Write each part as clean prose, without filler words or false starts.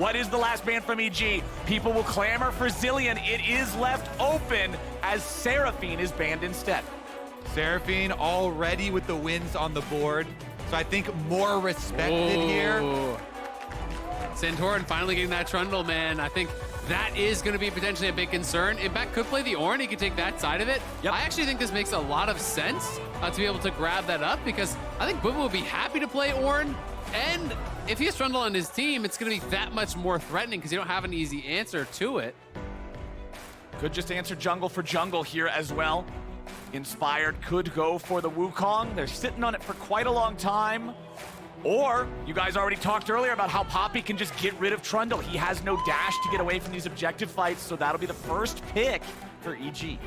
What is the last ban from EG? People will clamor for Zilean. It is left open as Seraphine is banned instead. Seraphine already with the wins on the board, so I think more respected here. Santorin finally getting that Trundle, man. I think that is going to be potentially a big concern. Impact could play the Ornn. He could take that side of it. Yep. I actually think this makes a lot of sense to be able to grab that up, because I think Bwipo will be happy to play Ornn. And if he has Trundle on his team, it's going to be that much more threatening because you don't have an easy answer to it. Could just answer jungle for jungle here as well. Inspired could go for the Wukong. They're sitting on it for quite a long time. Or, you guys already talked earlier about how Poppy can just get rid of Trundle. He has no dash to get away from these objective fights, so that'll be the first pick for EG.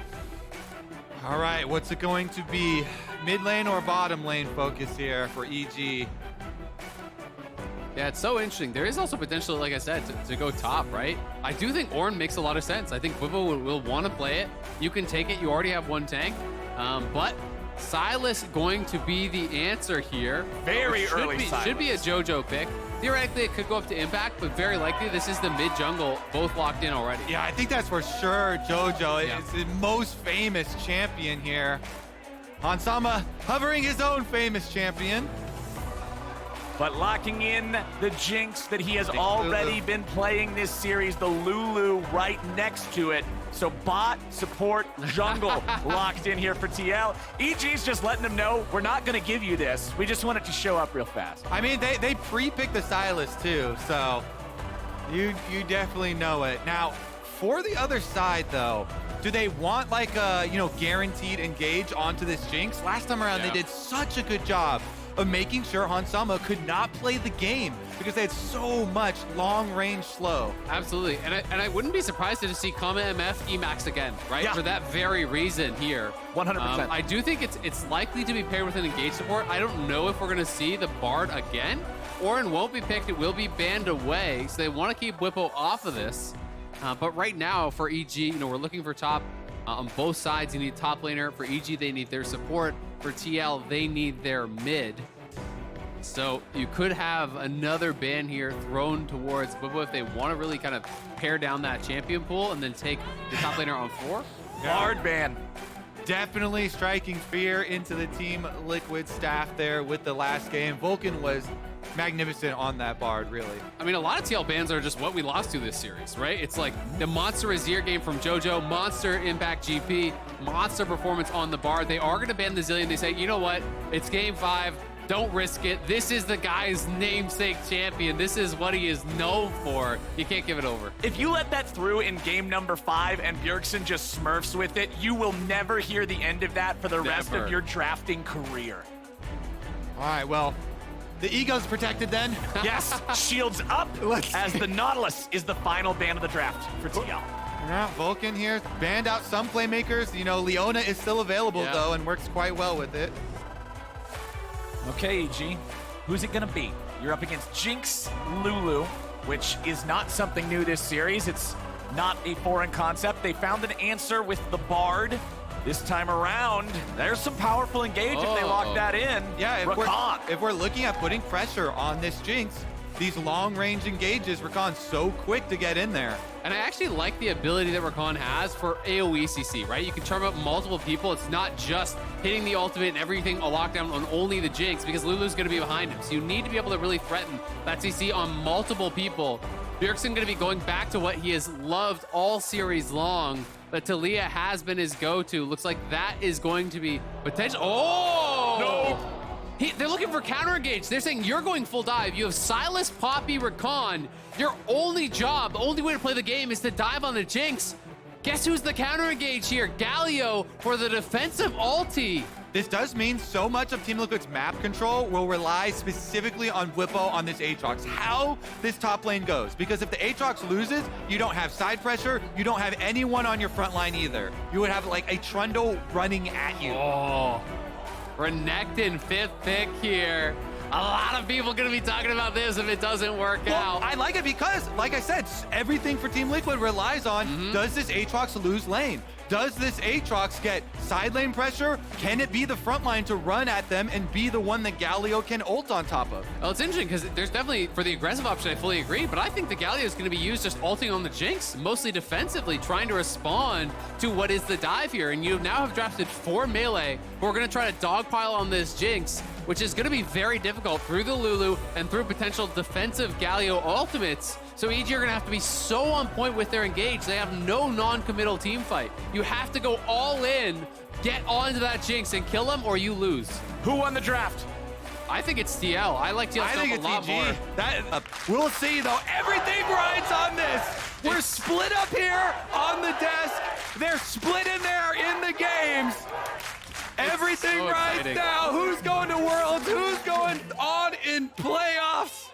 All right, what's it going to be? Mid lane or bottom lane focus here for EG? Yeah, it's so interesting. There is also potential, like I said, to go top, right? I do think Ornn makes a lot of sense. I think Bwipo will want to play it. You can take it. You already have one tank. But Sylas going to be the answer here. Very early Sylas. Should be a JoJo pick. Theoretically, it could go up to Impact, but very likely this is the mid-jungle, both locked in already. Yeah, I think that's for sure JoJo. Yeah. It's the most famous champion here. Hansama hovering his own famous champion. But locking in the Jinx that he has already been playing this series, the Lulu right next to it. So bot, support, jungle locked in here for TL. EG's just letting them know, we're not going to give you this. We just want it to show up real fast. I mean, they pre-picked the Sylas too, so you definitely know it. Now, for the other side though, do they want like a, guaranteed engage onto this Jinx? Last time around, they did such a good job of making sure Hansama could not play the game because they had so much long-range slow. Absolutely, and I wouldn't be surprised to see Kama MF Emax again, right? Yeah. For that very reason here. 100%. I do think it's likely to be paired with an engage support. I don't know if we're going to see the Bard again. Ornn won't be picked. It will be banned away, so they want to keep Bwipo off of this. But right now for EG, we're looking for top on both sides. You need top laner. For EG, they need their support. For TL, they need their mid. So you could have another ban here thrown towards Bwipo if they want to really kind of pare down that champion pool and then take the top laner on 4. Hard ban. Definitely striking fear into the Team Liquid staff there with the last game. Vulcan was magnificent on that Bard, really. I mean, a lot of TL bans are just what we lost to this series, right? It's like the monster Azir game from JoJo, monster Impact GP, monster performance on the Bard. They are going to ban the Zilean. They say, you know what? It's game 5. Don't risk it. This is the guy's namesake champion. This is what he is known for. You can't give it over. If you let that through in game number 5 and Bjergsen just smurfs with it, you will never hear the end of that for the rest of your drafting career. All right, well, the ego's protected then. Yes, shields up as the Nautilus is the final ban of the draft for TL. Yeah, Vulcan here banned out some playmakers. Leona is still available though and works quite well with it. Okay, EG, who's it gonna be? You're up against Jinx, Lulu, which is not something new this series. It's not a foreign concept. They found an answer with the Bard. This time around, there's some powerful engage if they lock that in. Yeah, Rakan. if we're looking at putting pressure on this Jinx, these long-range engages, Rakan's so quick to get in there. And I actually like the ability that Rakan has for AoE CC, right? You can charm up multiple people. It's not just hitting the ultimate and everything a lockdown on only the Jinx, because Lulu's going to be behind him. So you need to be able to really threaten that CC on multiple people. Bjergsen going to be going back to what he has loved all series long. But Talia has been his go-to. Looks like that is going to be potential. Oh! No! They're looking for counter engage. They're saying you're going full dive. You have Sylas, Poppy, Rakan. Your only job, the only way to play the game is to dive on the Jinx. Guess who's the counter engage here? Galio for the defensive ulti. This does mean so much of Team Liquid's map control will rely specifically on Bwipo on this Aatrox. How this top lane goes. Because if the Aatrox loses, you don't have side pressure, you don't have anyone on your front line either. You would have like a Trundle running at you. Oh, Renekton 5th pick here. A lot of people going to be talking about this if it doesn't work out. I like it because, like I said, everything for Team Liquid relies on, does this Aatrox lose lane? Does this Aatrox get side lane pressure? Can it be the front line to run at them and be the one that Galio can ult on top of? Well, it's interesting because there's definitely, for the aggressive option, I fully agree, but I think the Galio is going to be used just ulting on the Jinx, mostly defensively, trying to respond to what is the dive here. And you now have drafted 4 melee who are going to try to dogpile on this Jinx, which is going to be very difficult through the Lulu and through potential defensive Galio ultimates. So EG are going to have to be so on point with their engage. They have no non-committal team fight. You have to go all in, get onto that Jinx and kill them, or you lose. Who won the draft? I think it's TL. I like TL stuff a lot more. We'll see, though. Everything rides on this. We're split up here on the desk. They're split in there in the games. Everything so rides exciting. now. Who's going to Worlds? Who's going on in playoffs?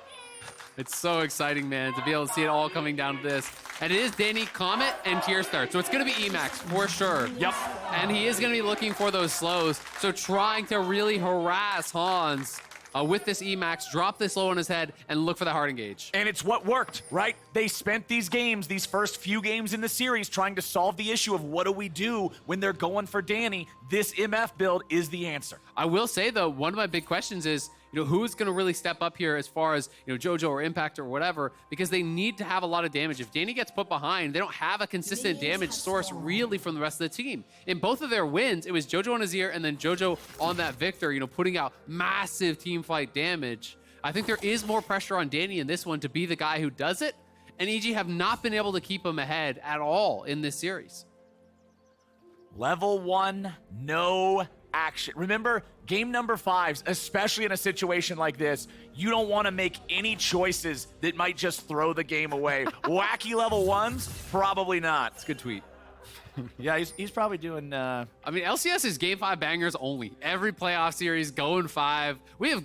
It's so exciting, man, to be able to see it all coming down to this. And it is Danny, Comet, and Tier Start. So it's going to be Emax for sure. Yep. And he is going to be looking for those slows. So trying to really harass Hans with this Emax, drop this low on his head, and look for the hard engage. And it's what worked, right? They spent these games, these first few games in the series, trying to solve the issue of what do we do when they're going for Danny. This MF build is the answer. I will say, though, one of my big questions is, who's going to really step up here as far as, Jojo or Impact or whatever, because they need to have a lot of damage. If Danny gets put behind, they don't have a consistent damage source really from the rest of the team. In both of their wins, it was Jojo on Azir and then Jojo on that Victor, putting out massive team fight damage. I think there is more pressure on Danny in this one to be the guy who does it, and EG have not been able to keep him ahead at all in this series. Level 1, no action. Remember, game number 5s, especially in a situation like this, you don't want to make any choices that might just throw the game away. Wacky level 1s? Probably not. It's a good tweet. Yeah, he's probably doing... I mean, LCS is game 5 bangers only. Every playoff series going 5. We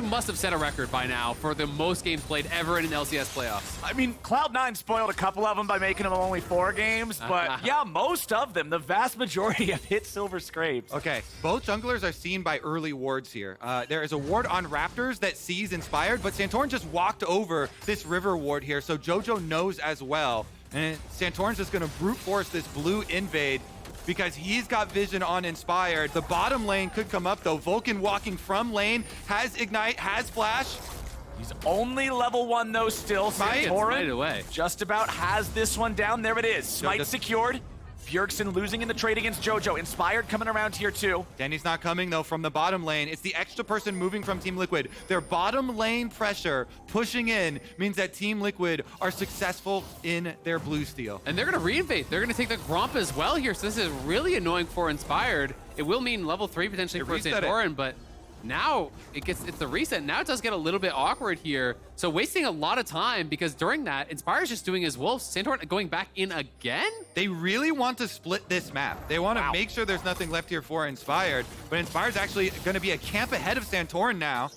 must have set a record by now for the most games played ever in an LCS playoffs. I mean, Cloud9 spoiled a couple of them by making them only 4 games, but yeah, most of them, the vast majority have hit silver scrapes. Okay, both junglers are seen by early wards here. There is a ward on Raptors that sees Inspired, but Santorin just walked over this river ward here, so Jojo knows as well. And Santorin's just going to brute force this blue invade because he's got vision on Inspired. The bottom lane could come up, though. Vulcan walking from lane, has Ignite, has Flash. He's only level 1, though, still. Right away. Just about has this one down. There it is. Smite secured. Bjergsen losing in the trade against Jojo. Inspired coming around tier 2. Danny's not coming, though, from the bottom lane. It's the extra person moving from Team Liquid. Their bottom lane pressure pushing in means that Team Liquid are successful in their blue steal. And they're going to reinvade. They're going to take the Gromp as well here. So this is really annoying for Inspired. It will mean level 3 potentially for Santorin, but now it's the reset. Now it does get a little bit awkward here. So wasting a lot of time because during that, Inspired's just doing his wolf. Santorin going back in again? They really want to split this map. They want to make sure there's nothing left here for Inspired, but Inspired's actually going to be a camp ahead of Santorin now.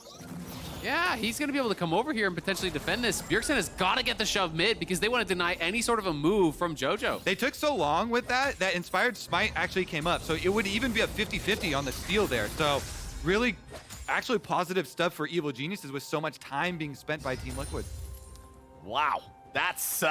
Yeah, he's going to be able to come over here and potentially defend this. Bjergsen has got to get the shove mid because they want to deny any sort of a move from Jojo. They took so long with that Inspired Smite actually came up. So it would even be a 50-50 on the steal there. So really actually positive stuff for Evil Geniuses with so much time being spent by Team Liquid. Wow. That's,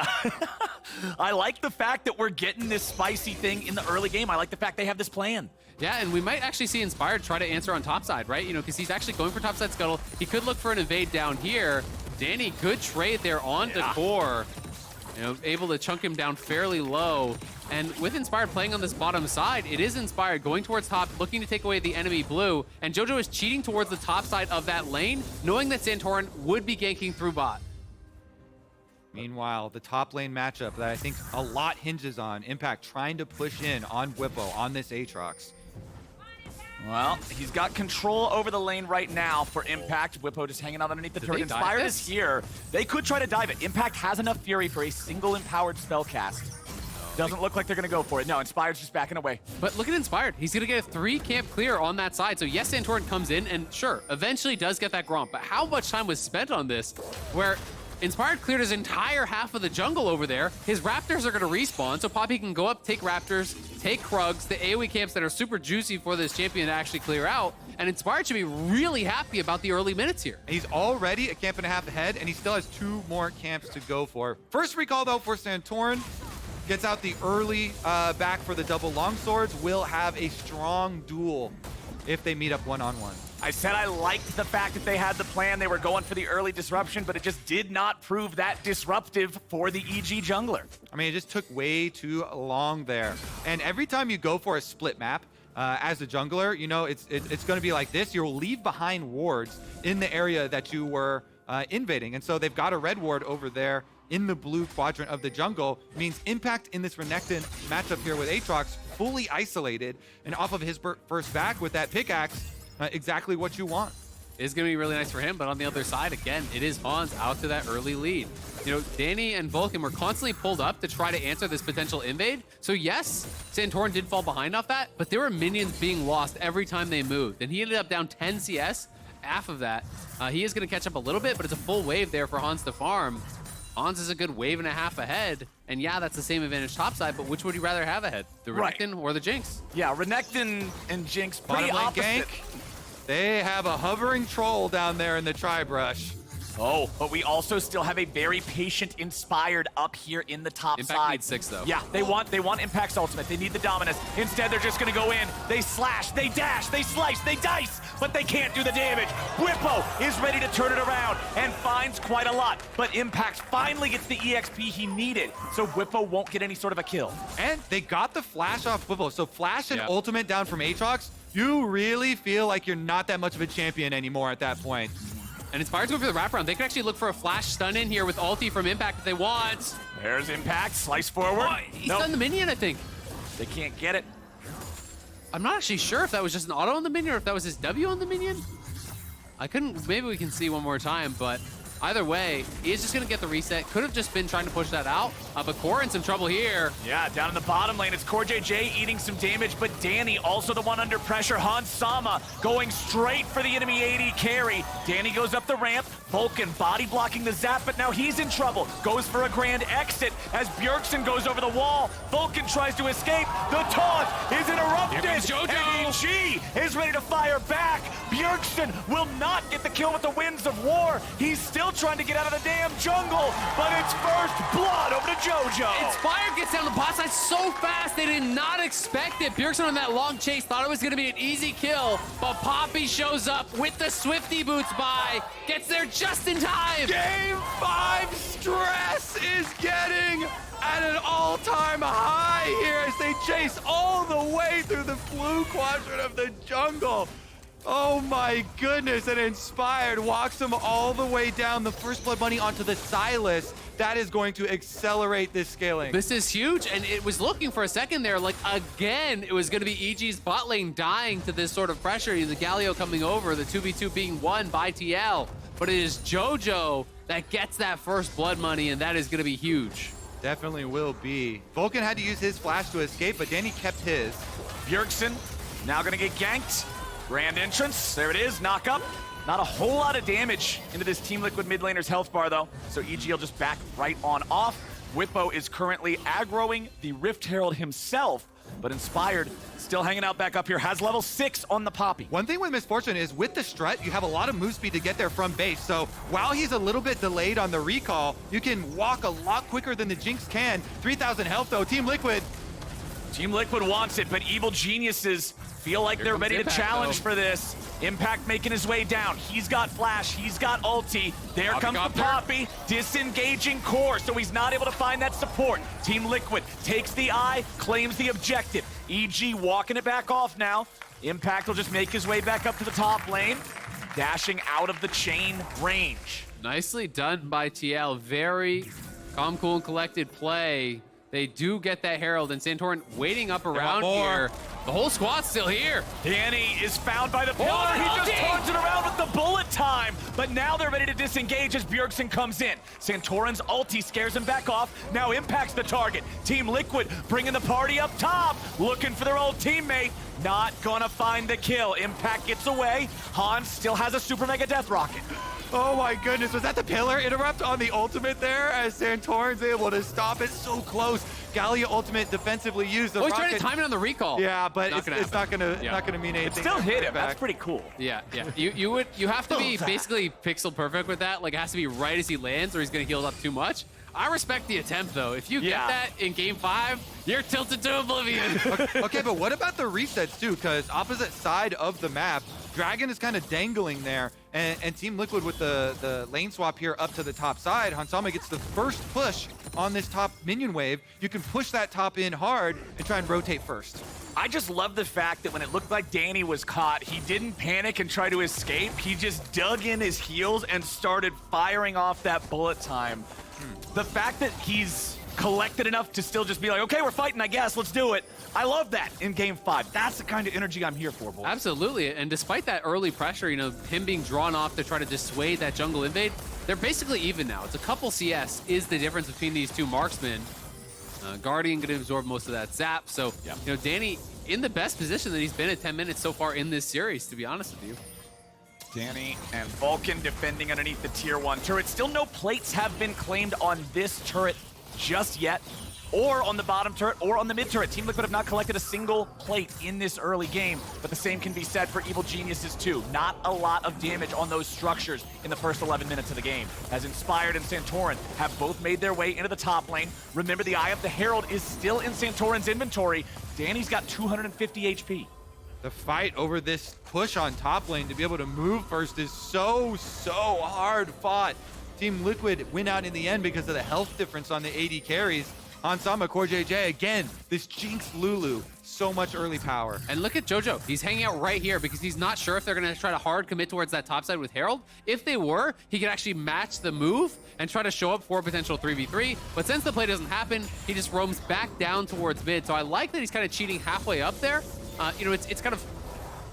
I like the fact that we're getting this spicy thing in the early game. I like the fact they have this plan. Yeah, and we might actually see Inspired try to answer on topside, right? Because he's actually going for topside scuttle. He could look for an evade down here. Danny, good trade there on the core. Able to chunk him down fairly low. And with Inspired playing on this bottom side, it is Inspired going towards top, looking to take away the enemy blue. And Jojo is cheating towards the top side of that lane, knowing that Santorin would be ganking through bot. Meanwhile, the top lane matchup that I think a lot hinges on, Impact trying to push in on Bwipo, on this Aatrox. Well, he's got control over the lane right now for Impact. Bwipo just hanging out underneath the turret. Inspired is here. They could try to dive it. Impact has enough fury for a single empowered spell cast. Doesn't look like they're going to go for it. No, Inspired's just backing away. But look at Inspired. He's going to get a 3 camp clear on that side. So yes, Santorin comes in and sure, eventually does get that Gromp. But how much time was spent on this where Inspired cleared his entire half of the jungle over there. His Raptors are going to respawn, so Poppy can go up, take Raptors, take Krugs, the AoE camps that are super juicy for this champion to actually clear out. and Inspired should be really happy about the early minutes here. He's already a camp and a half ahead, and he still has 2 more camps to go for. First recall, though, for Santorin. Gets out the early back for the double longswords. Will have a strong duel if they meet up one-on-one. I said I liked the fact that they had the plan. They were going for the early disruption, but it just did not prove that disruptive for the EG jungler. I mean, it just took way too long there. And every time you go for a split map, as a jungler, you know, it's going to be like this. You'll leave behind wards in the area that you were invading. And so they've got a red ward over there in the blue quadrant of the jungle. Means Impact in this Renekton matchup here with Aatrox fully isolated and off of his first back with that pickaxe. Exactly what you want. It's going to be really nice for him, but on the other side, again, it is Hans out to that early lead. You know, Danny and Vulcan were constantly pulled up to try to answer this potential invade. So yes, Santorin did fall behind off that, but there were minions being lost every time they moved. And he ended up down 10 CS, half of that. He is going to catch up a little bit, but it's a full wave there for Hans to farm. Hans is a good wave and a half ahead. And yeah, that's the same advantage topside, but which would you rather have ahead? The Renekton or the Jinx? Yeah, Renekton and Jinx, pretty Bottom lane opposite. gank. They have a hovering troll down there in the tri-brush. Oh, but we also still have a very patient Inspired up here in the top Impact side. needs 6 though. Yeah, they want Impact's ultimate. They need the dominance. Instead, they're just gonna go in. They slash, they dash, they slice, they dice, but they can't do the damage. Bwipo is ready to turn it around and finds quite a lot, but Impact finally gets the EXP he needed, so Bwipo won't get any sort of a kill. And they got the flash off Bwipo. So flash and Yeah. ultimate down from Aatrox. You really feel like you're not that much of a champion anymore at that point. And Inspired's going for the wraparound. They could actually look for a flash stun in here with ulti from Impact if they want. There's Impact, slice forward. He Nope, stunned the minion, I think. they can't get it. I'm not actually sure if that was just an auto on the minion or if that was his W on the minion. I couldn't, maybe we can see one more time, but either way, he is just going to get the reset. Could have just been trying to push that out, but Core in some trouble here. Yeah, down in the bottom lane, it's CoreJJ eating some damage, but Danny also the one under pressure. Hans Sama going straight for the enemy AD carry. Danny goes up the ramp. Vulcan body blocking the zap, but now he's in trouble. Goes for a grand exit as Bjergsen goes over the wall. Vulcan tries to escape. The taunt is interrupted. Here comes Jojo. And EG is ready to fire back. Bjergsen will not get the kill with the winds of war. He's still trying to get out of the damn jungle, but it's first blood over to Jojo. Inspired gets down the bot side so fast, they did not expect it. Bjergsen on that long chase thought it was going to be an easy kill, but Poppy shows up with the Swifty boots by, gets there just in time. Game 5 stress is getting at an all-time high here as they chase all the way through the blue quadrant of the jungle. Oh my goodness, and Inspired walks him all the way down the first blood money onto the Sylas. That is going to accelerate this scaling. This is huge, and it was looking for a second there, like again, it was gonna be EG's bot lane dying to this sort of pressure. The Galio coming over, the 2v2 being won by TL, but it is Jojo that gets that first blood money, and that is gonna be huge. Definitely will be. Vulcan had to use his flash to escape, but Danny kept his. Bjergsen now gonna get ganked. Grand entrance, there it is, knock up. Not a whole lot of damage into this Team Liquid mid laner's health bar though, so EG will just back right on off. Bwipo is currently aggroing the Rift Herald himself, but Inspired still hanging out back up here, has level 6 on the Poppy. One thing with Misfortune is with the strut, you have a lot of move speed to get there from base. So while he's a little bit delayed on the recall, you can walk a lot quicker than the Jinx can. 3,000 health though, Team Liquid. Team Liquid wants it, but Evil Geniuses feel like they're ready to Impact, challenge though. for this. Impact making his way down. He's got flash, he's got ulti. There Poppy comes got the there. Poppy, disengaging Core, so he's not able to find that support. Team Liquid takes the eye, claims the objective. EG walking it back off now. Impact will just make his way back up to the top lane, dashing out of the chain range. Nicely done by TL. Very calm, cool, and collected play. They do get that Herald, and Santorin waiting up around more. here. The whole squad's still here. Danny is found by the pillar. He just turns it around with the bullet time. But now they're ready to disengage as Bjergsen comes in. Santorin's ulti scares him back off. Now Impact's the target. Team Liquid bringing the party up top. Looking for their old teammate. Not gonna find the kill. Impact gets away. Hans still has a super mega death rocket. Oh my goodness, was that the pillar interrupt on the ultimate there as Santorin's able to stop it so close? Galio ultimate defensively used. The he's trying to rocket. time it on the recall. Yeah, but it's not gonna mean anything. It still hit him. That's pretty cool. Yeah. You have to be basically pixel perfect with that. Like it has to be right as he lands or he's gonna heal up too much. I respect the attempt though. If you get that in game 5, you're tilted to oblivion. Okay, but what about the resets too? Because opposite side of the map, Dragon is kind of dangling there, and Team Liquid with the lane swap here up to the top side. Hansama gets the first push on this top minion wave. You can push that top in hard and try and rotate first. I just love the fact that when it looked like Danny was caught, he didn't panic and try to escape. He just dug in his heels and started firing off that bullet time. The fact that he's collected enough to still just be like, okay, we're fighting, I guess, let's do it. I love that in game 5. That's the kind of energy I'm here for, boys. Absolutely, and despite that early pressure, you know, him being drawn off to try to dissuade that jungle invade, they're basically even now. It's a couple CS is the difference between these two marksmen. Guardian going to absorb most of that zap, so, you know, Danny in the best position that he's been at 10 minutes so far in this series, to be honest with you. Danny and Vulcan defending underneath the tier 1 turret. Still no plates have been claimed on this turret just yet, or on the bottom turret, or on the mid turret. Team Liquid have not collected a single plate in this early game, but the same can be said for Evil Geniuses too. Not a lot of damage on those structures in the first 11 minutes of the game, as Inspired and Santorin have both made their way into the top lane. Remember, the Eye of the Herald is still in Santorin's inventory. Danny's got 250 HP. The fight over this push on top lane to be able to move first is so hard fought. Team Liquid win out in the end because of the health difference on the AD carries. Hansama, CoreJJ, again, this Jinx Lulu, so much early power. And look at Jojo. He's hanging out right here because he's not sure if they're going to try to hard commit towards that top side with Herald. If they were, he could actually match the move and try to show up for a potential 3v3. But since the play doesn't happen, he just roams back down towards mid. So I like that he's kind of cheating halfway up there. You know, it's kind of,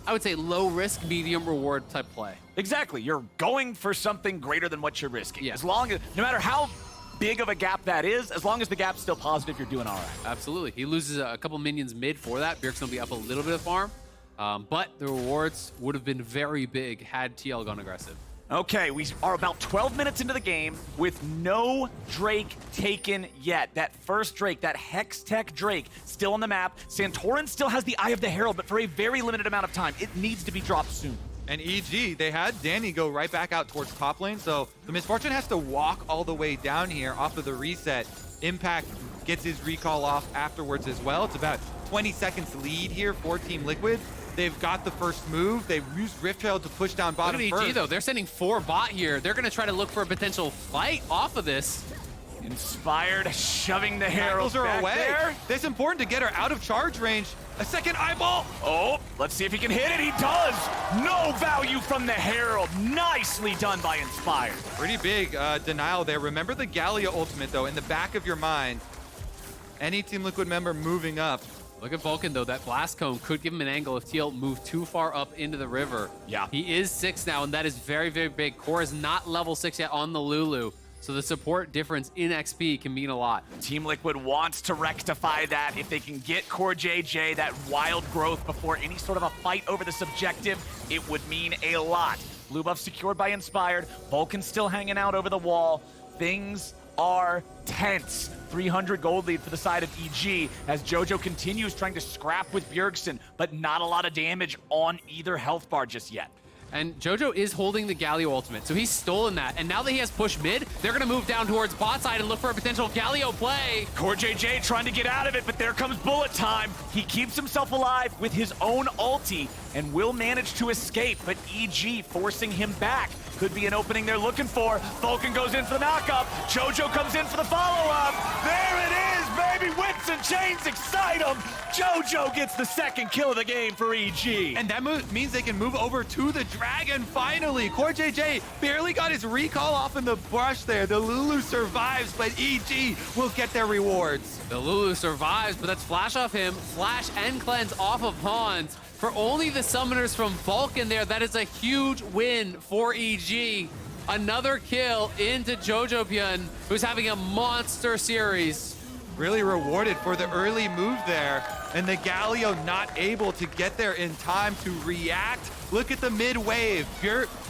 I would say, low risk, medium reward type play. Exactly. You're going for something greater than what you're risking. Yeah. As long as, no matter how big of a gap that is, as long as the gap's still positive, you're doing all right. Absolutely. He loses a couple minions mid for that. Bjergsen will be up a little bit of farm, but the rewards would have been very big had TL gone aggressive. Okay, we are about 12 minutes into the game with no Drake taken yet. That first Drake, that Hex Tech Drake, still on the map. Santorin still has the Eye of the Herald, but for a very limited amount of time. It needs to be dropped soon. And EG, they had Danny go right back out towards top lane, so the Misfortune has to walk all the way down here off of the reset. Impact gets his recall off afterwards as well. It's about 20 seconds lead here for Team Liquid. They've got the first move. They've used Rift Trail to push down bottom Look at first. EG, though. They're sending 4 bot here. They're going to try to look for a potential fight off of this. Inspired, shoving the Herald are back away. there. It's important to get her out of charge range. A second eyeball. Oh, let's see if he can hit it. He does. No value from the Herald. Nicely done by Inspired. Pretty big denial there. Remember the Galio ultimate, though, in the back of your mind. Any Team Liquid member moving up. Look at Vulcan, though. That blast cone could give him an angle if TL moved too far up into the river. Yeah. He is 6 now, and that is very, very big. Core is not level 6 yet on the Lulu, so the support difference in XP can mean a lot. Team Liquid wants to rectify that. If they can get CoreJJ, that wild growth, before any sort of a fight over the subjective, it would mean a lot. Blue buff secured by Inspired. Vulcan still hanging out over the wall. Things are tense. 300 gold lead for the side of EG as Jojo continues trying to scrap with Bjergsen, but not a lot of damage on either health bar just yet. And Jojo is holding the Galio ultimate, so he's stolen that. And now that he has push mid, they're going to move down towards bot side and look for a potential Galio play. CoreJJ trying to get out of it, but there comes bullet time. He keeps himself alive with his own ulti and will manage to escape, but EG forcing him back. Could be an opening they're looking for. Vulcan goes in for the knockup. Jojo comes in for the follow-up. There it is, baby. Whips and chains excite him. Jojo gets the second kill of the game for EG. And that means they can move over to the Dragon finally. CoreJJ barely got his recall off in the brush there. The Lulu survives, but EG will get their rewards. The Lulu survives, but that's flash off him. Flash and cleanse off of Hans. For only the summoners from Vulcan there, that is a huge win for EG. Another kill into Jojopyun, who's having a monster series. Really rewarded for the early move there. And the Galio not able to get there in time to react. Look at the mid wave.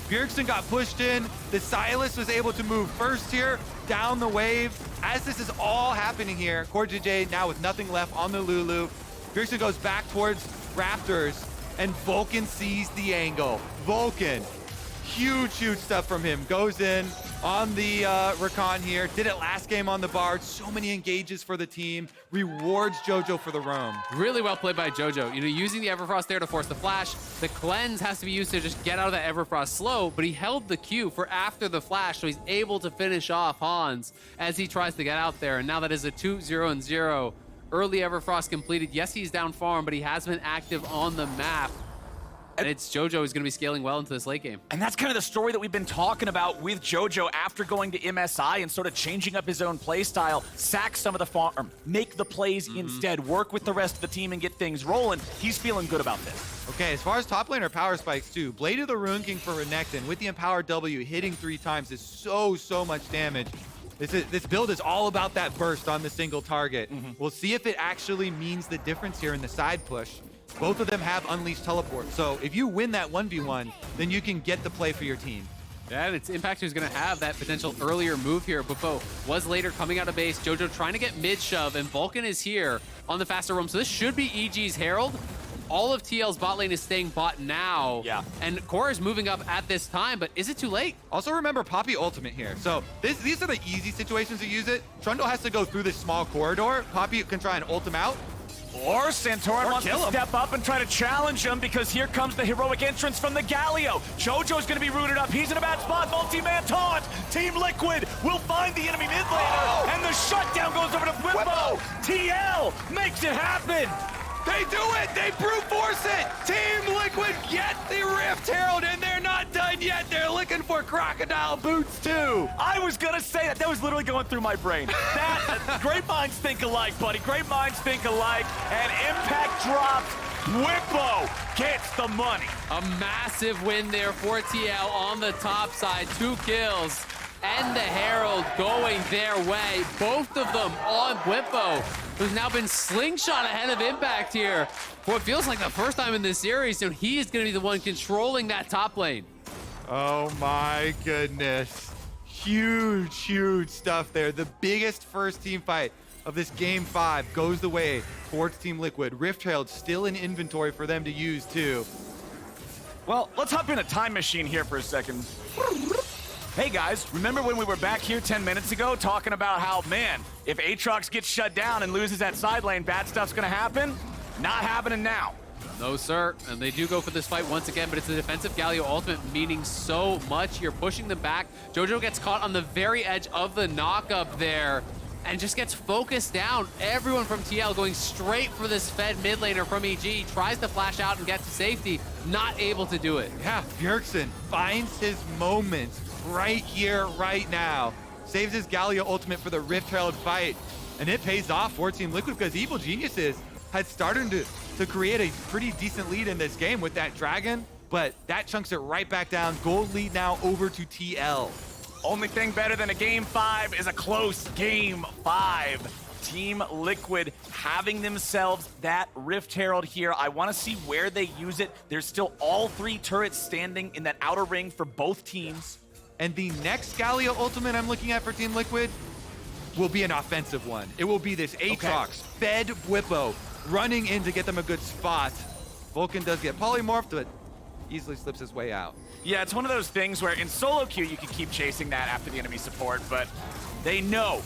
Bjergsen got pushed in. The Sylas was able to move first here, down the wave. As this is all happening here, CoreJJ now with nothing left on the Lulu. Bjergsen goes back towards Raptors, and Vulcan sees the angle. Vulcan, huge stuff from him. Goes in on the Rakan here. Did it last game on the Bard. So many engages for the team. Rewards Jojo for the roam. Really well played by Jojo. You know, using the Everfrost there to force the flash. The cleanse has to be used to just get out of that Everfrost slow, but he held the Q for after the flash, so he's able to finish off Hans as he tries to get out there. And now that is a 2-0-0. Early Everfrost completed. Yes, he's down farm, but he has been active on the map. And it's Jojo who's going to be scaling well into this late game. And that's kind of the story that we've been talking about with Jojo after going to MSI and sort of changing up his own play style, sack some of the farm, make the plays instead, work with the rest of the team and get things rolling. He's feeling good about this. Okay, as far as top laner power spikes too, Blade of the Rune King for Renekton with the Empowered W hitting 3 times is so much damage. This build is all about that burst on the single target. We'll see if it actually means the difference here in the side push. Both of them have Unleashed Teleport, so if you win that 1v1, then you can get the play for your team. Yeah, and it's Impact who's going to have that potential earlier move here. Bwipo was later coming out of base. Jojo trying to get mid-shove, and Vulcan is here on the faster roam. So this should be EG's Herald. All of TL's bot lane is staying bot now. Yeah. And Core is moving up at this time, but is it too late? Also remember Poppy ultimate here. So these are the easy situations to use it. Trundle has to go through this small corridor. Poppy can try and ult him out. Or Santorin wants to step up and try to challenge him because here comes the heroic entrance from the Galio. Jojo's going to be rooted up. He's in a bad spot. Multi-man taunt. Team Liquid will find the enemy mid laner. And the shutdown goes over to Bwipo. TL makes it happen. They do it! They brute force it! Team Liquid get the Rift Herald, and they're not done yet. They're looking for crocodile boots too. I was gonna say that. That was literally going through my brain. That great minds think alike, buddy. Great minds think alike. And Impact drops. Bwipo gets the money. A massive win there for TL on the top side. 2 kills. And the Herald going their way. Both of them on Bwipo, who's now been slingshot ahead of Impact here for what feels like the first time in this series. So he is going to be the one controlling that top lane. Oh my goodness. Huge stuff there. The biggest first team fight of this game 5 goes the way towards Team Liquid. Rift Herald still in inventory for them to use too. Well, let's hop in a time machine here for a second. Hey guys, remember when we were back here 10 minutes ago talking about how, man, if Aatrox gets shut down and loses that side lane, bad stuff's gonna happen? Not happening now. No, sir. And they do go for this fight once again, but it's a defensive Galio ultimate, meaning so much. You're pushing them back. Jojo gets caught on the very edge of the knock-up there and just gets focused down. Everyone from TL going straight for this fed mid laner from EG. Tries to flash out and get to safety. Not able to do it. Yeah, Bjergsen finds his moment right here, right now. Saves his Galio ultimate for the Rift Herald fight. And it pays off for Team Liquid because Evil Geniuses had started to create a pretty decent lead in this game with that dragon, but that chunks it right back down. Gold lead now over to TL. Only thing better than a game 5 is a close game 5. Team Liquid having themselves that Rift Herald here. I want to see where they use it. There's still all 3 turrets standing in that outer ring for both teams. And the next Galio ultimate I'm looking at for Team Liquid will be an offensive one. It will be this Aatrox, fed Bwipo, running in to get them a good spot. Vulcan does get polymorphed, but easily slips his way out. Yeah, it's one of those things where in solo queue you can keep chasing that after the enemy support, but they know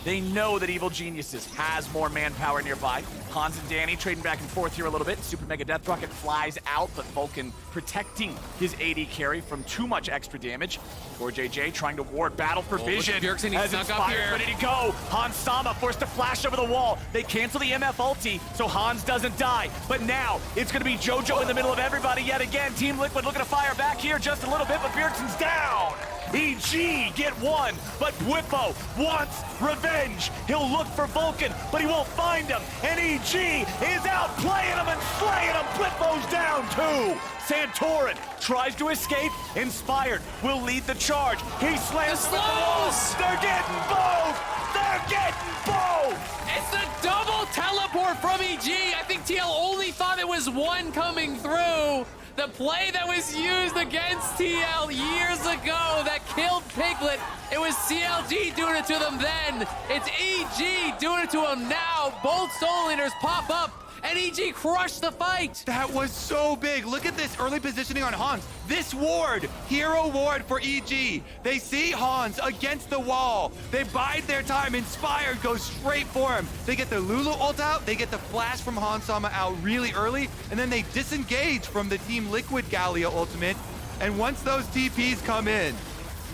that Evil Geniuses has more manpower nearby. Hans and Danny trading back and forth here a little bit. Super Mega Death Rocket flies out, but Vulcan protecting his AD carry from too much extra damage. CoreJJ trying to ward battle for vision. Bjergsen, he's as snuck up Inspired, here. ready to go. Hans Sama forced to flash over the wall. They cancel the MF ulti, so Hans doesn't die. But now it's going to be Jojo in the middle of everybody yet again. Team Liquid looking to fire back here just a little bit, but Bjergsen's down. EG get one, but Bwipo wants revenge. He'll look for Vulcan, but he won't find him. And EG is outplaying him and slaying him. Bwipo's down too. Santorin tries to escape. Inspired will lead the charge. He slams The the wall. slows! They're getting both. They're getting both. It's the double teleport from EG. I think TL only thought it was one coming through. The play that was used against TL years ago that killed Piglet. It was CLG doing it to them then. It's EG doing it to them now. Both solo leaders pop up, and EG crushed the fight. That was so big. Look at this early positioning on Hans. This ward, hero ward for EG. They see Hans against the wall. They bide their time. Inspired goes straight for him. They get the Lulu ult out. They get the flash from Hans Sama out really early. And then they disengage from the Team Liquid Galio ultimate. And once those TPs come in,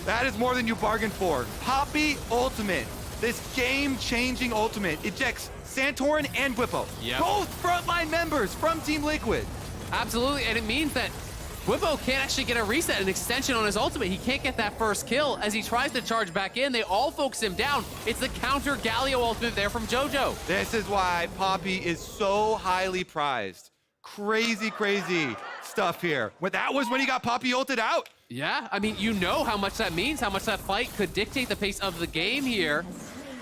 that is more than you bargained for. Poppy ultimate. This game-changing ultimate ejects Santorin and Bwipo. Yep. Both frontline members from Team Liquid. Absolutely, and it means that Bwipo can't actually get a reset, an extension on his ultimate. He can't get that first kill. As he tries to charge back in, they all focus him down. It's the counter Galio ultimate there from Jojo. This is why Poppy is so highly prized. Crazy, crazy stuff here. That was when he got Poppy ulted out. Yeah, I mean, you know how much that means, how much that fight could dictate the pace of the game here.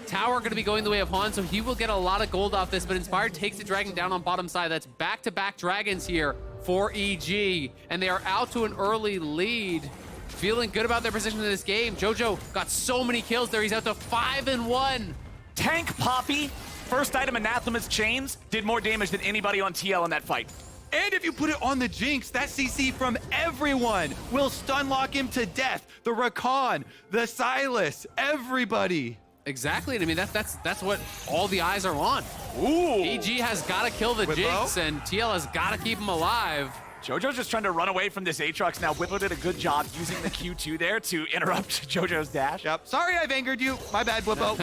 Tower going to be going the way of Han, so he will get a lot of gold off this, but Inspired takes the dragon down on bottom side. That's back-to-back dragons here for EG, and they are out to an early lead. Feeling good about their position in this game. Jojo got so many kills there. He's out to 5-1. Tank Poppy, first item Anathema's Chains, did more damage than anybody on TL in that fight. And if you put it on the Jinx, that CC from everyone will stun lock him to death. The Rakan, the Sylas, everybody. Exactly, and I mean, that's what all the eyes are on. Ooh. EG has got to kill the Bwipo? Jinx, and TL has got to keep him alive. Jojo's just trying to run away from this Aatrox now. Bwipo did a good job using the Q2 there to interrupt Jojo's dash. Yep. Sorry I've angered you. My bad, Bwipo.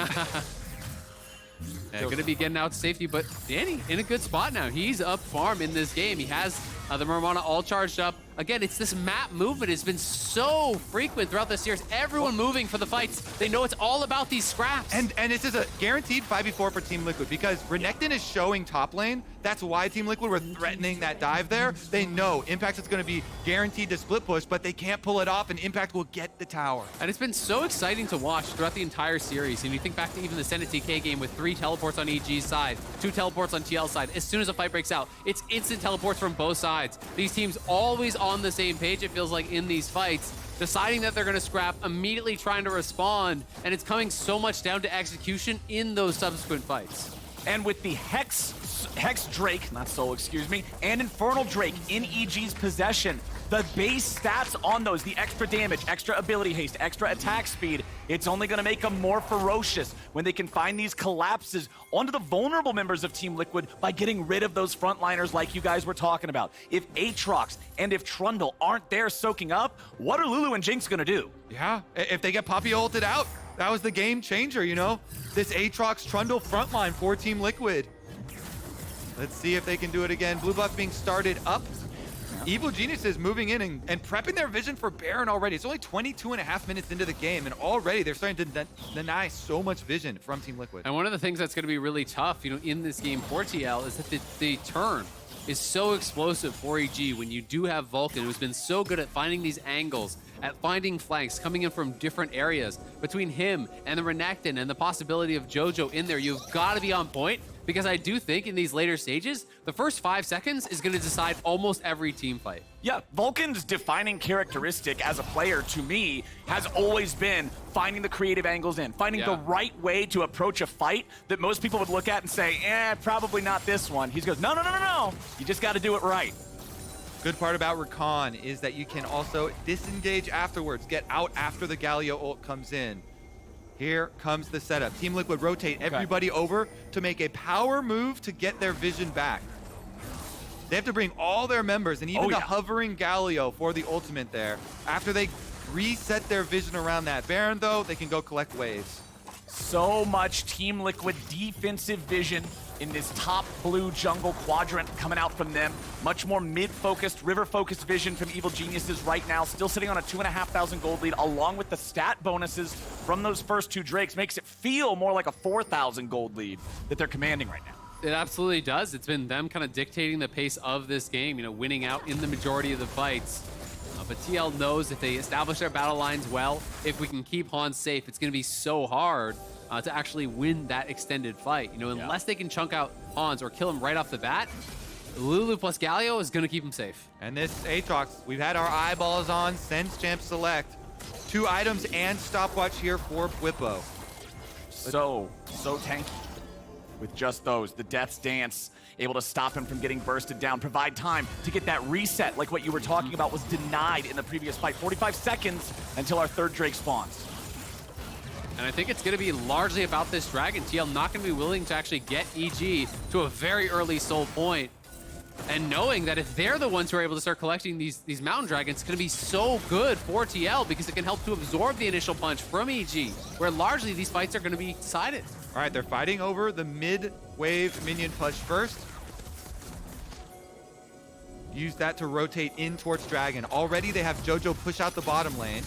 Yeah, going to be getting out to safety, but Danny in a good spot now. He's up farm in this game. He has the Mermana all charged up. Again, it's this map movement. It's been so frequent throughout this series. Everyone moving for the fights. They know it's all about these scraps. And this is a guaranteed 5v4 for Team Liquid because Renekton is showing top lane. That's why Team Liquid were threatening that dive there. They know Impact is going to be guaranteed to split push, but they can't pull it off, and Impact will get the tower. And it's been so exciting to watch throughout the entire series. And you think back to even the Senate TK game with 3 teleports on EG's side, 2 teleports on TL's side. As soon as a fight breaks out, it's instant teleports from both sides. These teams always on the same page, it feels like, in these fights, deciding that they're going to scrap, immediately trying to respond, and it's coming so much down to execution in those subsequent fights. And with the Hex Drake, not Soul, excuse me, and Infernal Drake in EG's possession, the base stats on those, the extra damage, extra ability haste, extra attack speed, it's only going to make them more ferocious when they can find these collapses onto the vulnerable members of Team Liquid by getting rid of those frontliners like you guys were talking about. If Aatrox and if Trundle aren't there soaking up, what are Lulu and Jinx going to do? Yeah, if they get Poppy ulted out, that was the game changer, you know? This Aatrox Trundle frontline for Team Liquid. Let's see if they can do it again. Blue buff being started up. Evil Geniuses moving in and prepping their vision for Baron already. It's only 22.5 minutes into the game, and already they're starting to deny so much vision from Team Liquid. And one of the things that's going to be really tough, you know, in this game for TL is that the turn is so explosive for EG when you do have Vulcan, who's been so good at finding these angles, at finding flanks coming in from different areas. Between him and the Renekton and the possibility of Jojo in there, you've got to be on point, because I do think in these later stages, the first 5 seconds is going to decide almost every team fight. Yeah, Vulcan's defining characteristic as a player, to me, has always been finding the creative angles in, finding the right way to approach a fight that most people would look at and say, probably not this one. He goes, no. You just got to do it right. Good part about Rakan is that you can also disengage afterwards, get out after the Galio ult comes in. Here comes the setup. Team Liquid rotate everybody over to make a power move to get their vision back. They have to bring all their members and even the hovering Galio for the ultimate there. After they reset their vision around that Baron, though, they can go collect waves. So much Team Liquid defensive vision in this top blue jungle quadrant coming out from them. Much more mid-focused, river-focused vision from Evil Geniuses right now. Still sitting on a 2,500 gold lead, along with the stat bonuses from those first 2 Drakes. Makes it feel more like a 4,000 gold lead that they're commanding right now. It absolutely does. It's been them kind of dictating the pace of this game, you know, winning out in the majority of the fights. But TL knows if they establish their battle lines well, if we can keep Hans safe, it's going to be so hard to actually win that extended fight. You know, unless they can chunk out Hans or kill him right off the bat, Lulu plus Galio is going to keep him safe. And this Aatrox, we've had our eyeballs on since Champ Select. 2 items and stopwatch here for Bwipo. So tanky with just those. The Death's Dance able to stop him from getting bursted down, provide time to get that reset like what you were talking about was denied in the previous fight. 45 seconds until our 3rd Drake spawns. And I think it's going to be largely about this Dragon. TL not going to be willing to actually get EG to a very early soul point. And knowing that if they're the ones who are able to start collecting these Mountain Dragons, it's going to be so good for TL because it can help to absorb the initial punch from EG, where largely these fights are going to be decided. All right, they're fighting over the mid-wave minion push first. Use that to rotate in towards Dragon. Already they have Jojo push out the bottom lane.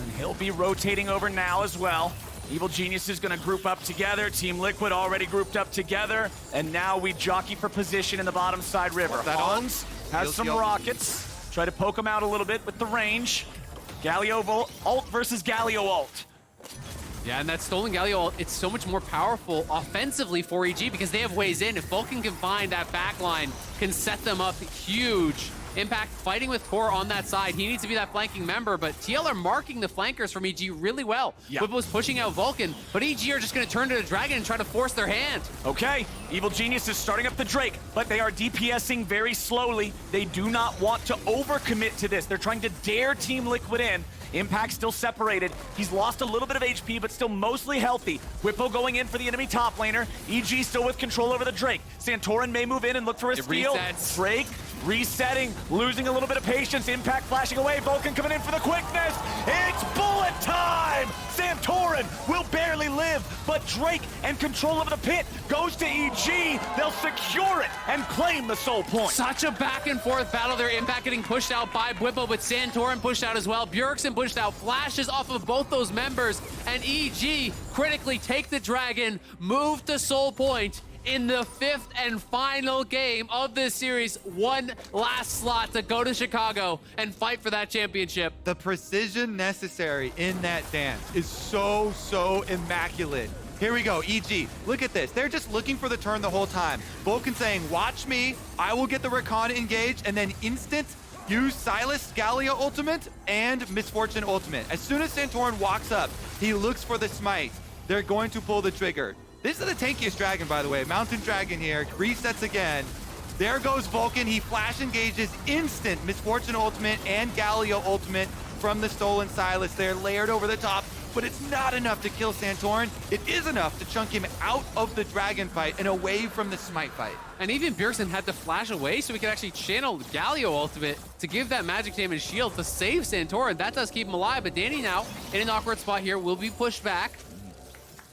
And he'll be rotating over now as well. Evil Genius is going to group up together. Team Liquid already grouped up together. And now we jockey for position in the bottom side river. Hans has some rockets. Try to poke him out a little bit with the range. Galio ult versus Galio ult. Yeah, and that stolen Galio ult, it's so much more powerful offensively for EG because they have ways in. If Vulcan can find that backline, can set them up huge. Impact fighting with Core on that side. He needs to be that flanking member, but TL are marking the flankers from EG really well. Yeah. Bwipo was pushing out Vulcan, but EG are just going to turn to the Dragon and try to force their hand. Okay, Evil Genius is starting up the Drake, but they are DPSing very slowly. They do not want to overcommit to this. They're trying to dare Team Liquid in. Impact still separated. He's lost a little bit of HP, but still mostly healthy. Bwipo going in for the enemy top laner. EG still with control over the Drake. Santorin may move in and look for a steal. Resets. Drake resetting, losing a little bit of patience. Impact flashing away. Vulcan coming in for the quickness. It's bullet time! Santorin will barely live, but Drake and control over the pit goes to EG. They'll secure it and claim the soul point. Such a back and forth battle there. Impact getting pushed out by Bwipo, but Santorin pushed out as well. Bjergsen pushed out, flashes off of both those members, and EG critically take the Dragon, move to soul point in the 5th and final game of this series. One last slot to go to Chicago and fight for that championship. The precision necessary in that dance is so immaculate. Here we go, EG. Look at this. They're just looking for the turn the whole time. Vulcan saying, watch me. I will get the Rakan engaged, and then instant use Sylas, Galio ultimate, and Misfortune ultimate. As soon as Santorin walks up, he looks for the smite. They're going to pull the trigger. This is the tankiest dragon, by the way. Mountain Dragon here. Resets again. There goes Vulcan. He flash engages instant Misfortune ultimate and Galio ultimate from the stolen Sylas. They're layered over the top, but it's not enough to kill Santorin. It is enough to chunk him out of the dragon fight and away from the smite fight. And even Bjergsen had to flash away so he could actually channel Galio ultimate to give that magic damage shield to save Santorin. That does keep him alive, but Danny now in an awkward spot here will be pushed back.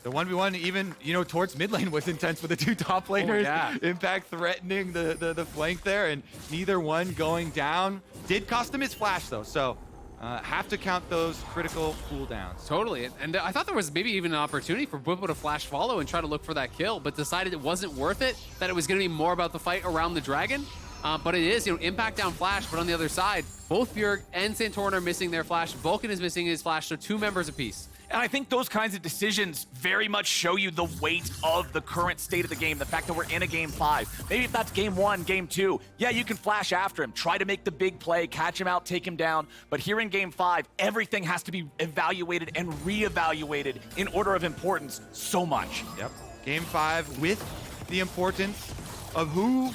The 1v1 even, towards mid lane was intense with the 2 top laners. Oh, yeah. Impact threatening the flank there, and neither one going down. Did cost him his flash, though, so have to count those critical cooldowns. Totally, and I thought there was maybe even an opportunity for Bwipo to flash follow and try to look for that kill, but decided it wasn't worth it, that it was going to be more about the fight around the Dragon. But it is, impact down flash, but on the other side, both Bjerg and Santorin are missing their flash. Vulcan is missing his flash, so 2 members apiece. And I think those kinds of decisions very much show you the weight of the current state of the game, the fact that we're in a game 5. Maybe if that's game 1, game 2, yeah, you can flash after him, try to make the big play, catch him out, take him down. But here in game 5, everything has to be evaluated and reevaluated in order of importance so much. Yep. Game 5 with the importance of who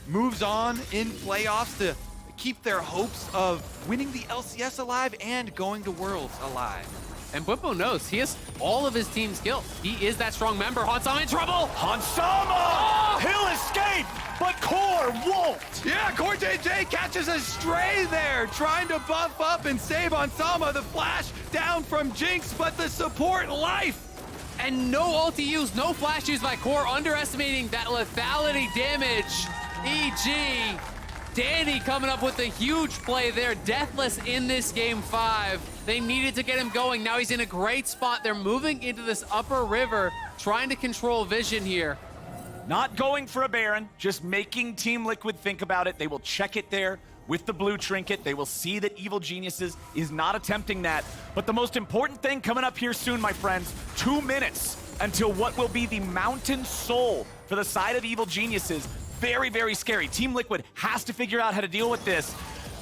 moves on in playoffs to keep their hopes of winning the LCS alive and going to Worlds alive. And Bwipo knows he has all of his team skills. He is that strong member. Hansama in trouble. Hansama! He'll escape, but Core won't. Yeah, CoreJJ catches a stray there, trying to buff up and save Hansama. The flash down from Jinx, but the support life. And no ulti use, no flash use by Core, underestimating that lethality damage. EG, Danny coming up with a huge play there, deathless in this game 5. They needed to get him going. Now he's in a great spot. They're moving into this upper river, trying to control vision here. Not going for a Baron, just making Team Liquid think about it. They will check it there with the blue trinket. They will see that Evil Geniuses is not attempting that. But the most important thing coming up here soon, my friends, 2 minutes until what will be the Mountain Soul for the side of Evil Geniuses. very, very scary. Team Liquid has to figure out how to deal with this,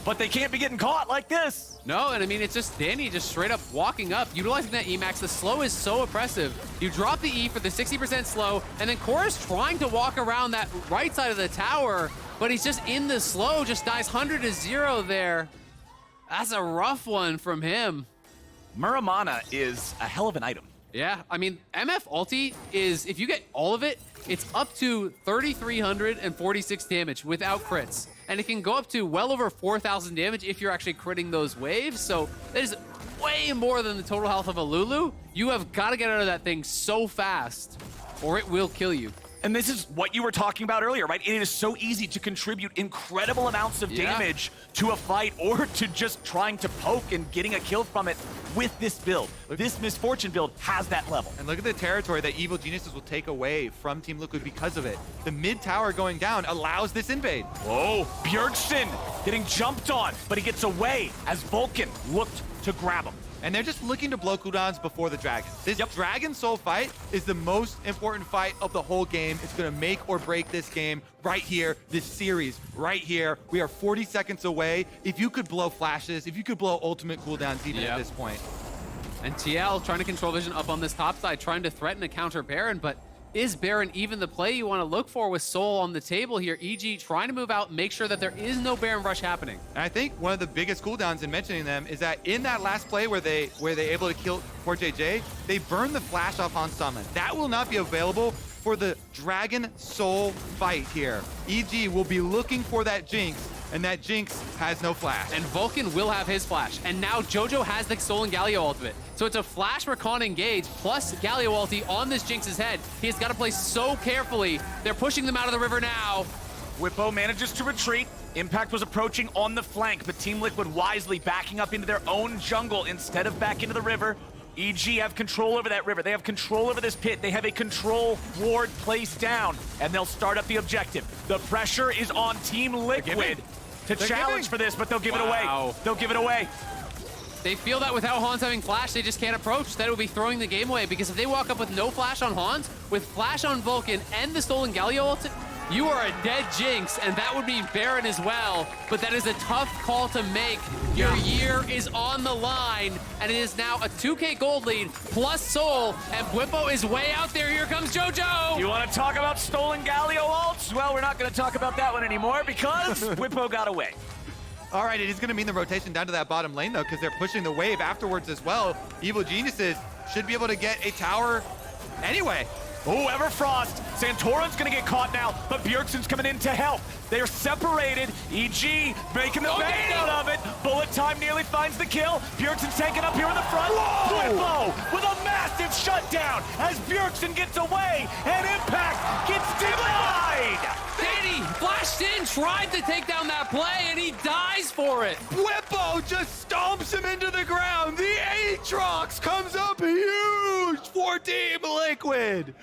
but they can't be getting caught like this. No, and I mean, it's just Danny just straight up walking up, utilizing that E-Max. The slow is so oppressive. You drop the E for the 60% slow, and then Core is trying to walk around that right side of the tower, but he's just in the slow, just dies 100-0 there. That's a rough one from him. Muramana is a hell of an item. Yeah, I mean, MF ulti is, if you get all of it, it's up to 3,346 damage without crits. And it can go up to well over 4,000 damage if you're actually critting those waves. So that is way more than the total health of a Lulu. You have got to get out of that thing so fast, or it will kill you. And this is what you were talking about earlier, right? It is so easy to contribute incredible amounts of damage to a fight or to just trying to poke and getting a kill from it with this build. This Misfortune build has that level. And look at the territory that Evil Geniuses will take away from Team Liquid because of it. The mid tower going down allows this invade. Whoa, Bjergsen getting jumped on, but he gets away as Vulcan looked to grab him. And they're just looking to blow cooldowns before the Dragon. This Dragon Soul fight is the most important fight of the whole game. It's going to make or break this game right here, this series right here. We are 40 seconds away. If you could blow flashes, if you could blow ultimate cooldowns even at this point. And TL trying to control vision up on this top side, trying to threaten a counter Baron, but is Baron even the play you want to look for with Soul on the table here? EG trying to move out, make sure that there is no Baron rush happening. And I think one of the biggest cooldowns in mentioning them is that in that last play where they able to kill CoreJJ, they burn the flash off on summon. That will not be available for the Dragon Soul fight here. EG will be looking for that Jinx, and that Jinx has no flash. And Vulcan will have his flash. And now Jojo has the Soul and Galio ultimate. So it's a flash Rakan engage plus Galio ulti on this Jinx's head. He's got to play so carefully. They're pushing them out of the river now. Bwipo manages to retreat. Impact was approaching on the flank, but Team Liquid wisely backing up into their own jungle instead of back into the river. EG have control over that river. They have control over this pit. They have a control ward placed down, and they'll start up the objective. The pressure is on Team Liquid to challenge for this, but they'll give it away. They'll give it away. They feel that without Hans having flash, they just can't approach. That would be throwing the game away, because if they walk up with no flash on Hans, with flash on Vulcan and the stolen Galio ult, you are a dead Jinx, and that would mean Baron as well. But that is a tough call to make. Your year is on the line, and it is now a 2K gold lead plus Soul, and Bwipo is way out there. Here comes Jojo. You want to talk about stolen Galio ults? Well, we're not going to talk about that one anymore because Bwipo got away. All right, it is going to mean the rotation down to that bottom lane, though, because they're pushing the wave afterwards as well. Evil Geniuses should be able to get a tower anyway. Oh, Everfrost. Santorin's going to get caught now, but Bjergsen's coming in to help. They're separated. EG making the best out of it. Bullet time nearly finds the kill. Bjergsen's taken up here in the front. Bwipo with a massive shutdown as Bjergsen gets away and Impact gets denied. Danny flashed in, tried to take down that play, and he dies for it. Bwipo just stomps him into the ground. The Aatrox comes up huge for Team Liquid.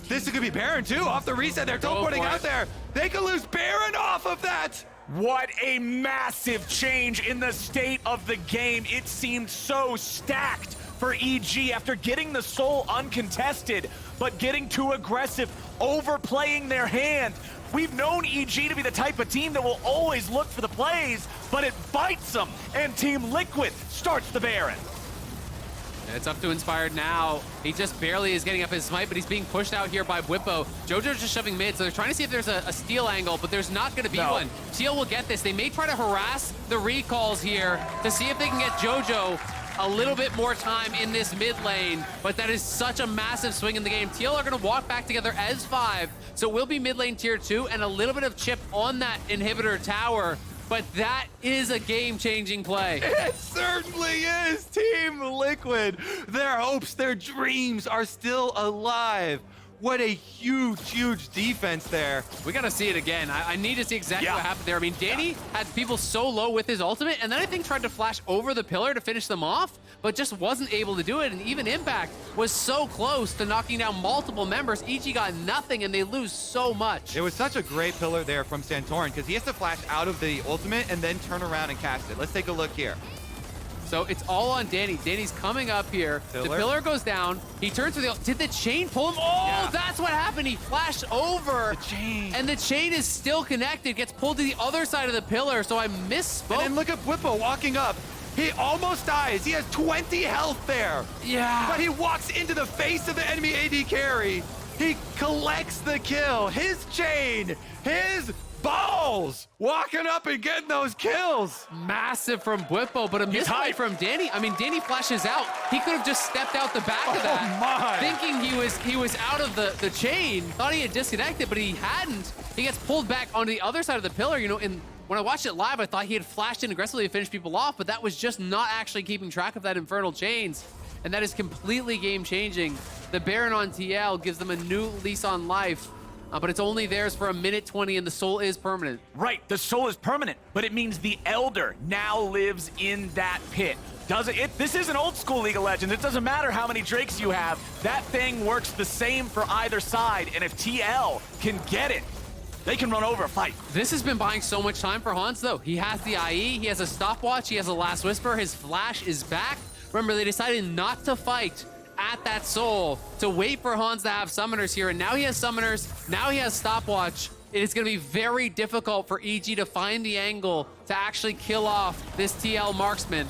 This could be Baron too, off the reset. They're teleporting out there. They could lose Baron off of that. What a massive change in the state of the game. It seemed so stacked for EG after getting the Soul uncontested, but getting too aggressive, overplaying their hand. We've known EG to be the type of team that will always look for the plays, but it bites them, and Team Liquid starts the Baron. It's up to Inspired now. He just barely is getting up his smite, but he's being pushed out here by Bwipo. Jojo's just shoving mid, so they're trying to see if there's a steal angle, but there's not going to be one. Teal will get this. They may try to harass the recalls here to see if they can get Jojo a little bit more time in this mid lane, but that is such a massive swing in the game. Teal are going to walk back together as 5, so it will be mid lane tier 2 and a little bit of chip on that inhibitor tower. But that is a game-changing play. It certainly is, Team Liquid. Their hopes, their dreams are still alive. What a huge, huge defense there. We got to see it again. I need to see exactly what happened there. I mean, Danny had people so low with his ultimate, and then I think tried to flash over the pillar to finish them off, but just wasn't able to do it. And even Impact was so close to knocking down multiple members. EG got nothing, and they lose so much. It was such a great pillar there from Santorin, because he has to flash out of the ultimate and then turn around and cast it. Let's take a look here. So it's all on Danny. Danny's coming up here. The pillar goes down. He turns to the... Did the chain pull him? Oh, yeah. That's what happened. He flashed over. The chain. And the chain is still connected. Gets pulled to the other side of the pillar. So I misspoke. And then look at Bwipo walking up. He almost dies. He has 20 health there. Yeah. But he walks into the face of the enemy AD carry. He collects the kill. His chain, his balls, walking up and getting those kills. Massive from Bwipo, but a misplay from Danny. I mean, Danny flashes out. He could have just stepped out the back of that, thinking he was out of the chain. Thought he had disconnected, but he hadn't. He gets pulled back onto the other side of the pillar. You know, and when I watched it live, I thought he had flashed in aggressively to finish people off, but that was just not actually keeping track of that infernal chains. And that is completely game-changing. The Baron on TL gives them a new lease on life. But it's only theirs for a minute 20, and the soul is permanent. Right, the soul is permanent, but it means the Elder now lives in that pit. This is an old school League of Legends. It doesn't matter how many Drakes you have. That thing works the same for either side, and if TL can get it, they can run over a fight. This has been buying so much time for Hans, though. He has the IE, he has a stopwatch, he has a Last Whisper, his flash is back. Remember, they decided not to fight at that soul to wait for Hans to have summoners here, and now he has summoners, now he has stopwatch. It is going to be very difficult for EG to find the angle to actually kill off this TL marksman.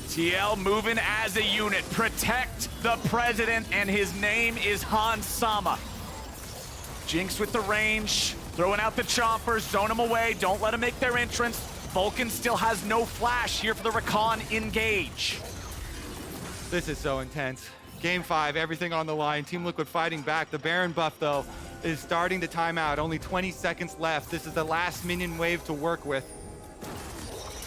TL moving as a unit. Protect the president, and his name is Hans Sama. Jinx with the range, throwing out the chompers, zone them away, don't let them make their entrance. Vulcan still has no flash here for the Rakan engage. This is so intense. Game 5, everything on the line. Team Liquid fighting back. The Baron buff, though, is starting to time out. Only 20 seconds left. This is the last minion wave to work with.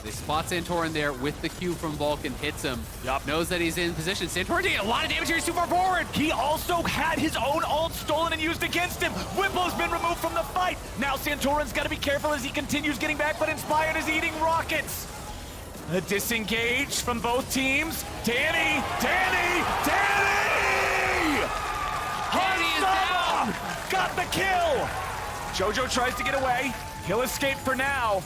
They spot Santorin there with the Q from Vulcan, hits him. Yup. Knows that he's in position. Santorin taking a lot of damage here, he's too far forward. He also had his own ult stolen and used against him. Bwipo's been removed from the fight. Now Santorin's got to be careful as he continues getting back, but Inspired is eating rockets. A disengage from both teams. Danny! Danny is down! Got the kill! Jojo tries to get away. He'll escape for now.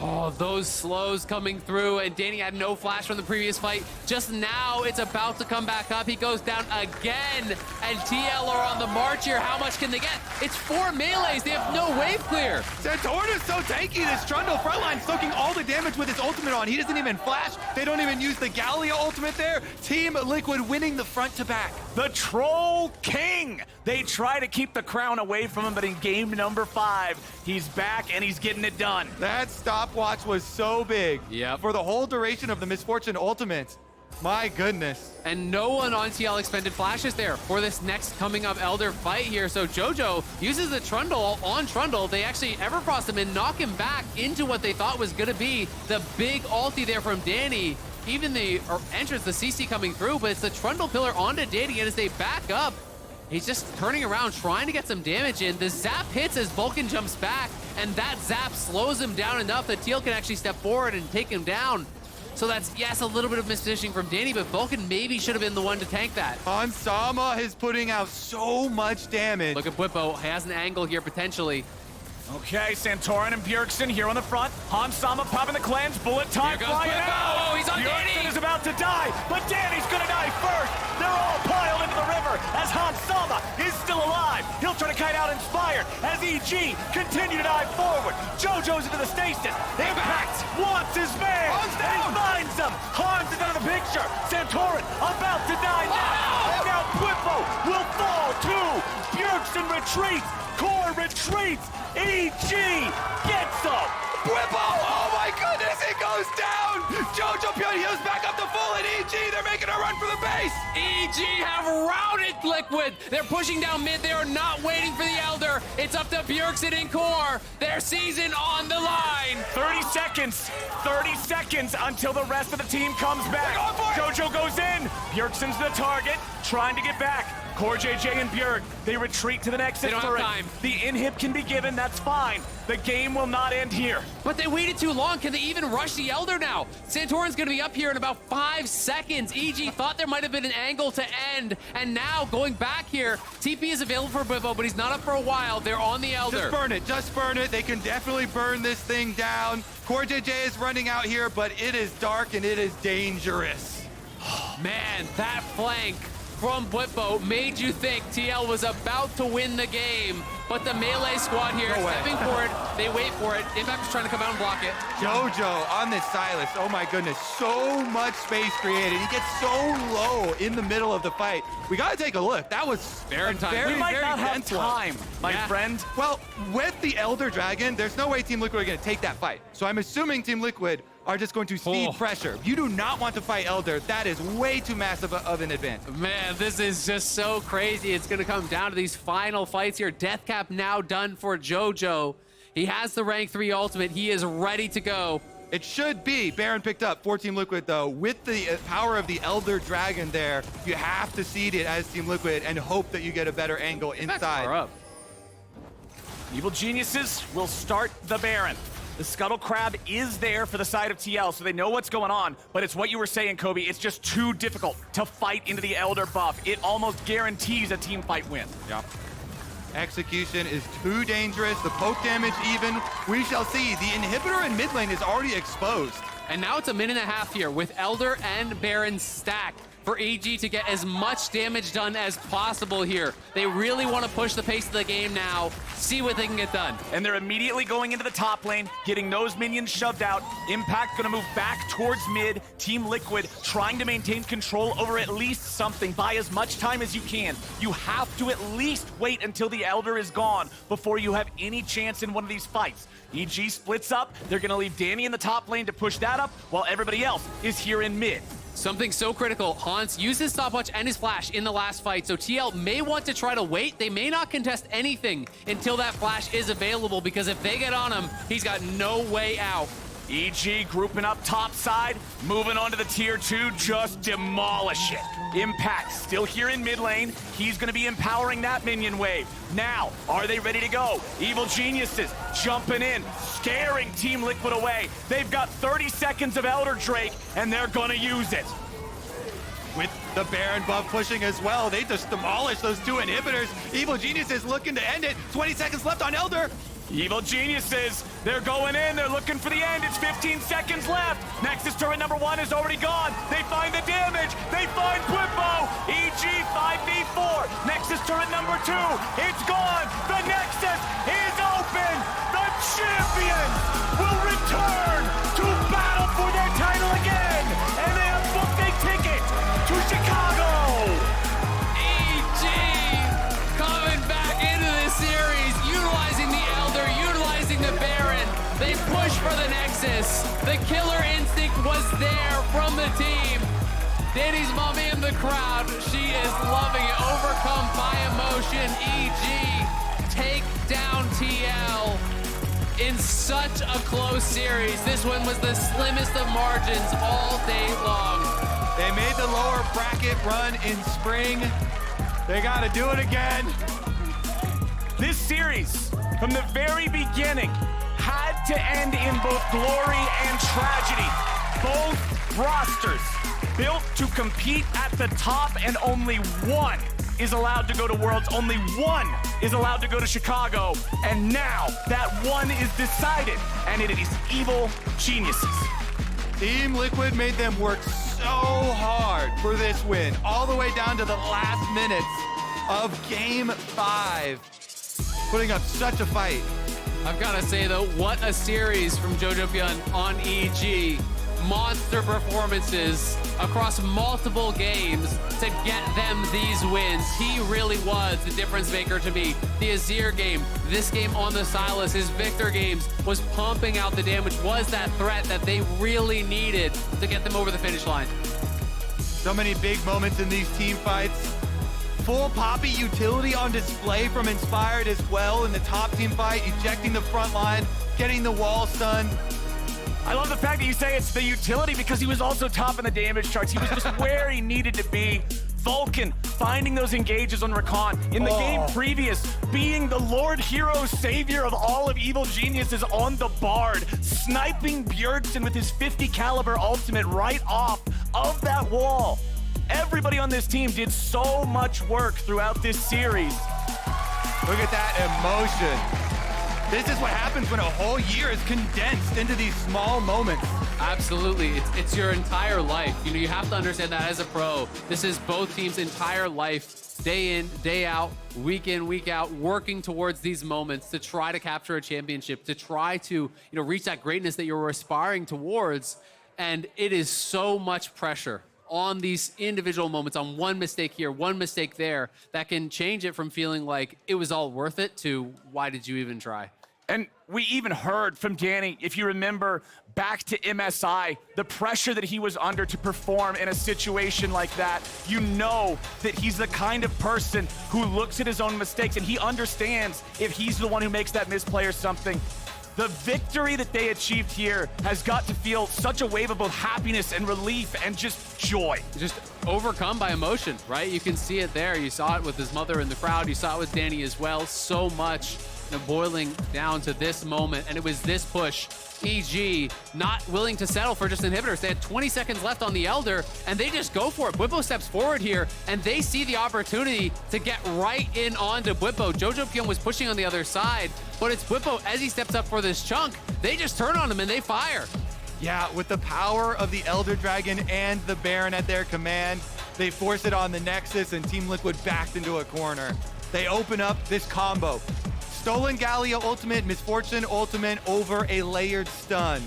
Oh, those slows coming through, and Danny had no flash from the previous fight. Just now, it's about to come back up. He goes down again, and TL are on the march here. How much can they get? It's 4 melees. They have no wave clear. Santorin is so tanky. This Trundle frontline soaking all the damage with his ultimate on. He doesn't even flash. They don't even use the Galio ultimate there. Team Liquid winning the front to back. The Troll King. They try to keep the crown away from him, but in game number 5, he's back and he's getting it done. That stopwatch was so big. Yep. For the whole duration of the Misfortune ultimate. My goodness. And no one on TL expended flashes there for this next coming up Elder fight here. So Jojo uses the Trundle on Trundle. They actually Everfrost him and knock him back into what they thought was going to be the big ulti there from Danny. Even the entrance, the CC coming through, but it's the Trundle pillar onto Danny, and as they back up, he's just turning around, trying to get some damage in. The zap hits as Vulcan jumps back, and that zap slows him down enough that TL can actually step forward and take him down. So that's, yes, a little bit of mispositioning from Danny, but Vulcan maybe should have been the one to tank that. Hans Sama is putting out so much damage. Look at Bwipo, has an angle here potentially. Okay, Santorin and Bjergsen here on the front. Hans Sama popping the cleanse, bullet time flying out. Oh, he's on Bjergsen Danny. is about to die, but Danny's gonna die first. They're all piled into the river as Hans Sama is still alive. He'll try to kite out Inspired as EG continue to dive forward. Jojo's into the stasis. Impact wants his man, and he finds him. Hans is out of the picture. Santorin about to die now. And now Bwipo will fall too. Bjergsen retreats. Core retreats. EG gets up. Bwipo, oh my goodness, it goes down. Jojopyun heals back up to full, and EG, they're making a run for the base. EG have routed Liquid. They're pushing down mid. They are not waiting for the Elder. It's up to Bjergsen and Core. Their season on the line. 30 seconds. 30 seconds until the rest of the team comes back. Jojo goes in. Bjergsen's the target, trying to get back. CoreJJ and Bjerg, they retreat to the Nexus They don't have turret. time. The inhib can be given, that's fine. The game will not end here. But they waited too long. Can they even rush the Elder now? Santorin's gonna be up here in about 5 seconds. EG thought there might have been an angle to end, and now going back here, TP is available for Bwipo, but he's not up for a while. They're on the Elder. Just burn it. They can definitely burn this thing down. CoreJJ is running out here, but it is dark and it is dangerous. Man, that flank from Bwipo made you think TL was about to win the game, but the melee squad here No way. stepping for it. They wait for it. Impact is trying to come out and block it. Jojo on this Sylas. Oh my goodness, so much space created. He gets so low in the middle of the fight. We gotta take a look. That was Baron time. very, We might very not have dense one. time, my Yeah. friend. Well, with the Elder Dragon, there's no way Team Liquid are gonna take that fight. So I'm assuming Team Liquid are just going to cede Oh. pressure. You do not want to fight Elder. That is way too massive of an advantage. Man, this is just so crazy. It's going to come down to these final fights here. Death Cap now done for Jojo. He has the rank 3 ultimate. He is ready to go. It should be Baron picked up for Team Liquid, though. With the power of the Elder Dragon there, you have to seed it as Team Liquid and hope that you get a better angle Impact inside. far up. Evil Geniuses will start the Baron. The Scuttle Crab is there for the side of TL, so they know what's going on, but it's what you were saying, Kobe. It's just too difficult to fight into the Elder buff. It almost guarantees a team fight win. Yep. Execution is too dangerous. The poke damage even. We shall see. The inhibitor in mid lane is already exposed. And now it's a minute and a half here with Elder and Baron stacked for EG to get as much damage done as possible here. They really want to push the pace of the game now, see what they can get done. And they're immediately going into the top lane, getting those minions shoved out. Impact gonna move back towards mid. Team Liquid trying to maintain control over at least something. Buy as much time as you can. You have to at least wait until the Elder is gone before you have any chance in one of these fights. EG splits up. They're gonna leave Danny in the top lane to push that up while everybody else is here in mid. Something so critical, Hans used his stopwatch and his flash in the last fight, so TL may want to try to wait. They may not contest anything until that flash is available, because if they get on him, he's got no way out. EG grouping up top side, moving on to the tier 2, just demolish it. Impact still here in mid lane. He's gonna be empowering that minion wave. Now, are they ready to go? Evil Geniuses jumping in, scaring Team Liquid away. They've got 30 seconds of Elder Drake, and they're gonna use it. With the Baron buff pushing as well, they just demolished those 2 inhibitors. Evil Genius is looking to end it. 20 seconds left on Elder. Evil Geniuses, they're going in, they're looking for the end. It's 15 seconds left. Nexus turret number 1 is already gone. They find the damage, they find Bwipo. EG 5v4, Nexus turret number 2, it's gone. The Nexus is open. The champions will return to battle for their title again. And they have booked a ticket to Chicago. EG coming back into this series, utilizing the Elder, utilizing the Baron. They push for the Nexus. The killer instinct was there from the team. Danny's mommy in the crowd, she is loving it. Overcome by emotion. EG take down TL in such a close series. This one was the slimmest of margins all day long. They made the lower bracket run in spring. They got to do it again. This series, from the very beginning, had to end in both glory and tragedy. Both rosters built to compete at the top, and only one is allowed to go to Worlds. Only one is allowed to go to Chicago. And now that one is decided, and it is Evil Geniuses. Team Liquid made them work so hard for this win, all the way down to the last minutes of Game 5, putting up such a fight. I've got to say, though, what a series from Jojopyun on EG. Monster performances across multiple games to get them these wins. He really was the difference maker to me. The Azir game, this game on the Sylas, his Victor games, was pumping out the damage, was that threat that they really needed to get them over the finish line. So many big moments in these team fights. Full Poppy utility on display from Inspired as well in the top team fight, ejecting the front line, getting the wall stun. I love the fact that you say it's the utility, because he was also top in the damage charts. He was just where he needed to be. Vulcan finding those engages on Rakan. In the game previous, being the Lord Hero Savior of all of Evil Geniuses on the Bard, sniping Bjergsen with his 50 caliber ultimate right off of that wall. Everybody on this team did so much work throughout this series. Look at that emotion. This is what happens when a whole year is condensed into these small moments. Absolutely, it's your entire life. You know, you have to understand that as a pro. This is both teams' entire life, day in, day out, week in, week out, working towards these moments to try to capture a championship, to try to, reach that greatness that you're aspiring towards. And it is so much pressure on these individual moments, on one mistake here, one mistake there, that can change it from feeling like it was all worth it to why did you even try? And we even heard from Danny, if you remember, back to MSI, the pressure that he was under to perform in a situation like that. You know that he's the kind of person who looks at his own mistakes and he understands if he's the one who makes that misplay or something. The victory that they achieved here has got to feel such a wave of both happiness and relief and just joy. Just overcome by emotion, right? You can see it there. You saw it with his mother in the crowd. You saw it with Danny as well. So much boiling down to this moment, and it was this push. EG not willing to settle for just inhibitors. They had 20 seconds left on the Elder, and they just go for it. Bwipo steps forward here, and they see the opportunity to get right in onto Bwipo. Jojopyun was pushing on the other side, but it's Bwipo, as he steps up for this chunk, they just turn on him and they fire. Yeah, with the power of the Elder Dragon and the Baron at their command, they force it on the Nexus, and Team Liquid backed into a corner. They open up this combo. Stolen Galio ultimate, Misfortune ultimate over a layered stun.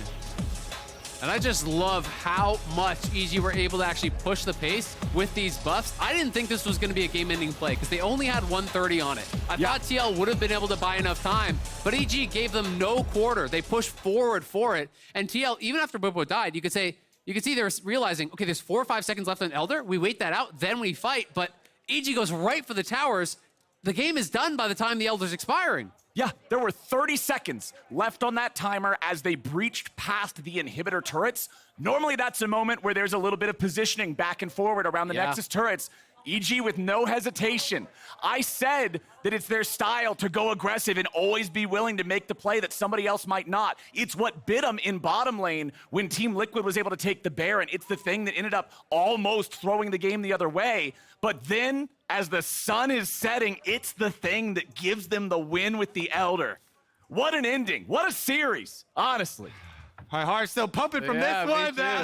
And I just love how much EG were able to actually push the pace with these buffs. I didn't think this was going to be a game-ending play because they only had 130 on it. I thought TL would have been able to buy enough time, but EG gave them no quarter. They pushed forward for it. And TL, even after Bwipo died, you could see they're realizing, okay, there's 4 or 5 seconds left on Elder. We wait that out, then we fight. But EG goes right for the towers. The game is done by the time the Elder's expiring. Yeah, there were 30 seconds left on that timer as they breached past the inhibitor turrets. Normally that's a moment where there's a little bit of positioning back and forward around the Nexus turrets. EG with no hesitation. I said that it's their style to go aggressive and always be willing to make the play that somebody else might not. It's what bit them in bottom lane when Team Liquid was able to take the Baron. It's the thing that ended up almost throwing the game the other way. But then, as the sun is setting, it's the thing that gives them the win with the Elder. What an ending. What a series, honestly. My heart's still pumping from this one.